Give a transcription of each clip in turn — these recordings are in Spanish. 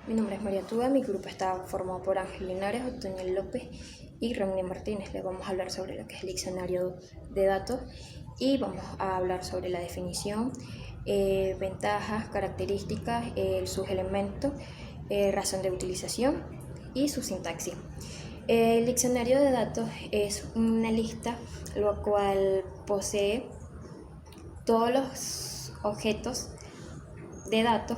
Mi nombre es María Tuba, mi grupo está formado por Ángel Linares, Otoniel López y René Martínez. Les vamos a hablar sobre lo que es el diccionario de datos y vamos a hablar sobre la definición, ventajas, características, sus elementos, razón de utilización y su sintaxis. El diccionario de datos es una lista lo cual posee todos los objetos de datos,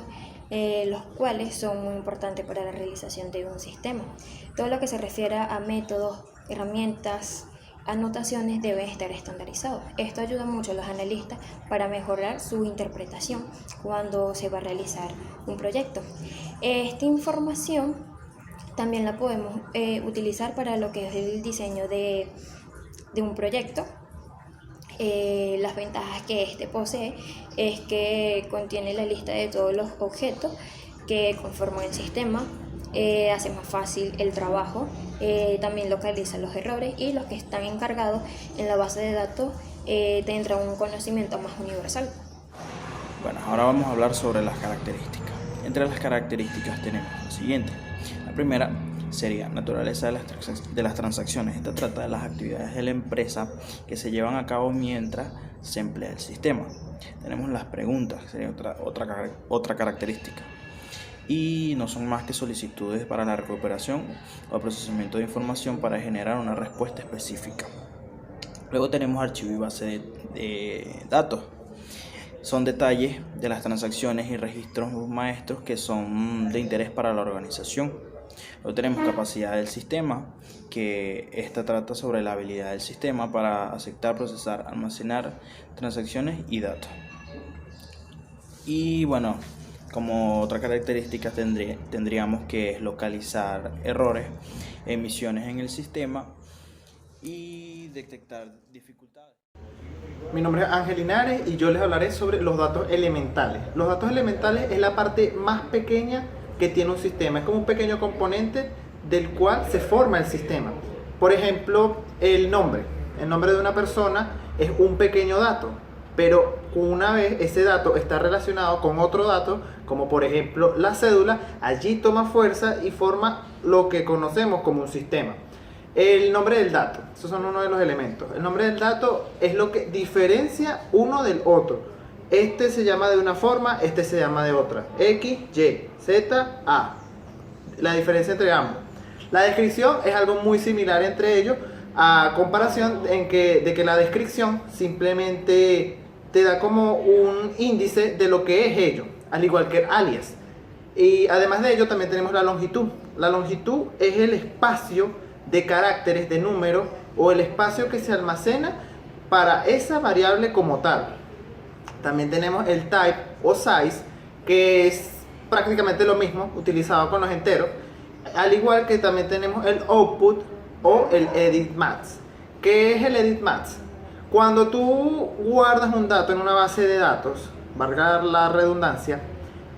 los cuales son muy importantes para la realización de un sistema. Todo lo que se refiere a métodos, herramientas, anotaciones debe estar estandarizado. Esto ayuda mucho a los analistas para mejorar su interpretación cuando se va a realizar un proyecto. Esta información también la podemos utilizar para lo que es el diseño de un proyecto. Las ventajas que este posee es que contiene la lista de todos los objetos que conforman el sistema, hace más fácil el trabajo, también localiza los errores y los que están encargados en la base de datos tendrán un conocimiento más universal. Bueno, ahora vamos a hablar sobre las características. Entre las características tenemos lo siguiente. La primera sería naturaleza de las transacciones. Esta trata de las actividades de la empresa que se llevan a cabo mientras se emplea el sistema. Tenemos las preguntas, que sería otra característica. Y no son más que solicitudes para la recuperación o procesamiento de información para generar una respuesta específica. Luego tenemos archivo y base de datos. Son detalles de las transacciones y registros maestros que son de interés para la organización. Luego tenemos capacidad del sistema, que esta trata sobre la habilidad del sistema para aceptar, procesar, almacenar transacciones y datos. Y bueno, como otra característica tendríamos que localizar errores, emisiones en el sistema y detectar dificultades. Mi nombre es Ángel Linares y yo les hablaré sobre los datos elementales. Los datos elementales es la parte más pequeña que tiene un sistema. Es como un pequeño componente del cual se forma el sistema. Por ejemplo, el nombre. El nombre de una persona es un pequeño dato, pero una vez ese dato está relacionado con otro dato, como por ejemplo la cédula, allí toma fuerza y forma lo que conocemos como un sistema. El nombre del dato, esos son uno de los elementos. El nombre del dato es lo que diferencia uno del otro. Este se llama de una forma, este se llama de otra. X, Y, Z, A. La diferencia entre ambos. La descripción es algo muy similar entre ellos, a comparación de que la descripción simplemente te da como un índice de lo que es ello, al igual que el alias. Y además de ello también tenemos la longitud. La longitud es el espacio de caracteres, de números, o el espacio que se almacena para esa variable como tal. También tenemos el type o size, que es prácticamente lo mismo, utilizado con los enteros, al igual que también tenemos el output o el edit max. ¿Qué es el edit max? Cuando tú guardas un dato en una base de datos, valga la redundancia,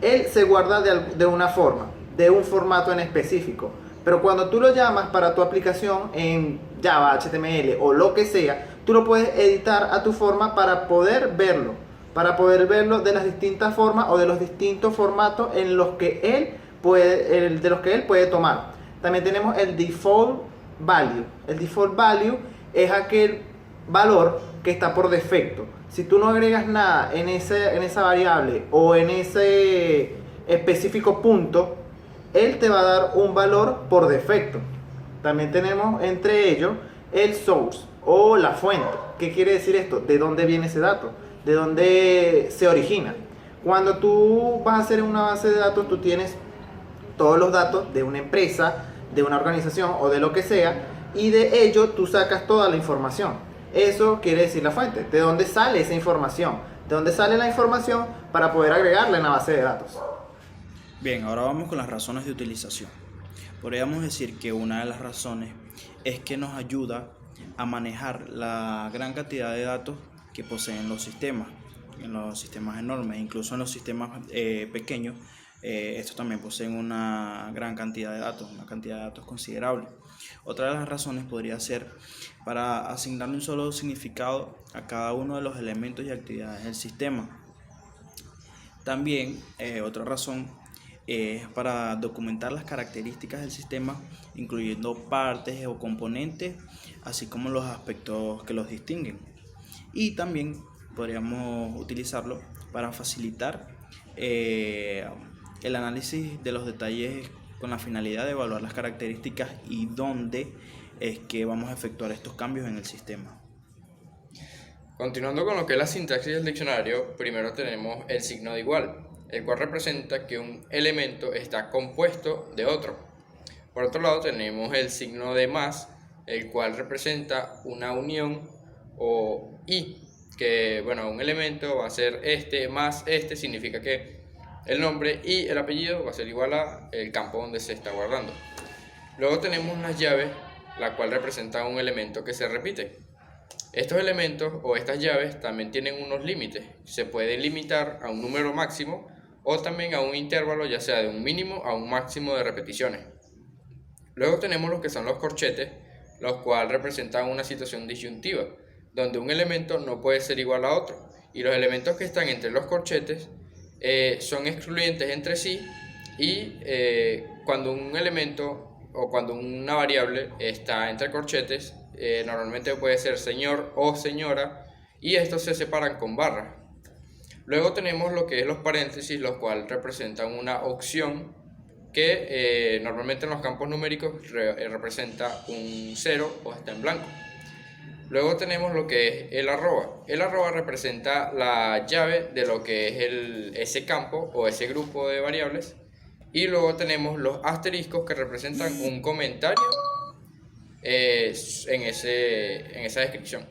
él se guarda de una forma, de un formato en específico. Pero cuando tú lo llamas para tu aplicación en Java, HTML o lo que sea, tú lo puedes editar a tu forma para poder verlo de las distintas formas o de los distintos formatos en los que él puede tomar. También tenemos el default value. El default value es aquel valor que está por defecto. Si tú no agregas nada en esa variable o en ese específico punto, él te va a dar un valor por defecto. También tenemos entre ellos el source o la fuente. ¿Qué quiere decir esto? ¿De dónde viene ese dato? ¿De dónde se origina? Cuando tú vas a hacer una base de datos, tú tienes todos los datos de una empresa, de una organización o de lo que sea, y de ello tú sacas toda la información. Eso quiere decir la fuente. ¿De dónde sale esa información? ¿De dónde sale la información para poder agregarla en la base de datos? Bien, ahora vamos con las razones de utilización. Podríamos decir que una de las razones es que nos ayuda a manejar la gran cantidad de datos que poseen los sistemas, en los sistemas enormes, incluso en los sistemas pequeños. Estos también poseen una gran cantidad de datos, una cantidad de datos considerable. Otra de las razones podría ser para asignarle un solo significado a cada uno de los elementos y actividades del sistema. También otra razón es para documentar las características del sistema, incluyendo partes o componentes, así como los aspectos que los distinguen. Y también podríamos utilizarlo para facilitar el análisis de los detalles con la finalidad de evaluar las características y dónde es que vamos a efectuar estos cambios en el sistema. Continuando con lo que es la sintaxis del diccionario, primero tenemos el signo de igual, el cual representa que un elemento está compuesto de otro. Por otro lado tenemos el signo de más, el cual representa una unión o y, que bueno, un elemento va a ser este más este, significa que el nombre y el apellido va a ser igual a el campo donde se está guardando. Luego tenemos las llaves, la cual representa un elemento que se repite. Estos elementos o estas llaves también tienen unos límites. Se puede limitar a un número máximo o también a un intervalo, ya sea de un mínimo a un máximo de repeticiones. Luego tenemos lo que son los corchetes, los cuales representan una situación disyuntiva, donde un elemento no puede ser igual a otro, y los elementos que están entre los corchetes son excluyentes entre sí, y cuando un elemento o cuando una variable está entre corchetes, normalmente puede ser señor o señora, y estos se separan con barras. Luego tenemos lo que es los paréntesis, los cuales representan una opción que normalmente en los campos numéricos representa un 0 o está en blanco. Luego tenemos lo que es el arroba. El arroba representa la llave de lo que es ese campo o ese grupo de variables. Y luego tenemos los asteriscos, que representan un comentario en esa descripción.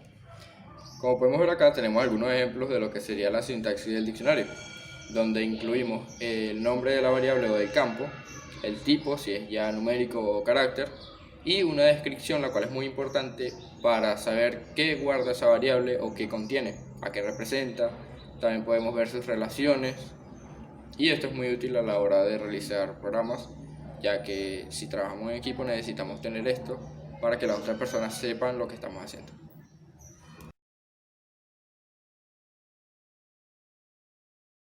Como podemos ver acá, tenemos algunos ejemplos de lo que sería la sintaxis del diccionario, donde incluimos el nombre de la variable o del campo, el tipo, si es ya numérico o carácter, y una descripción, la cual es muy importante para saber qué guarda esa variable o qué contiene, a qué representa. También podemos ver sus relaciones, y esto es muy útil a la hora de realizar programas, ya que si trabajamos en equipo necesitamos tener esto para que las otras personas sepan lo que estamos haciendo.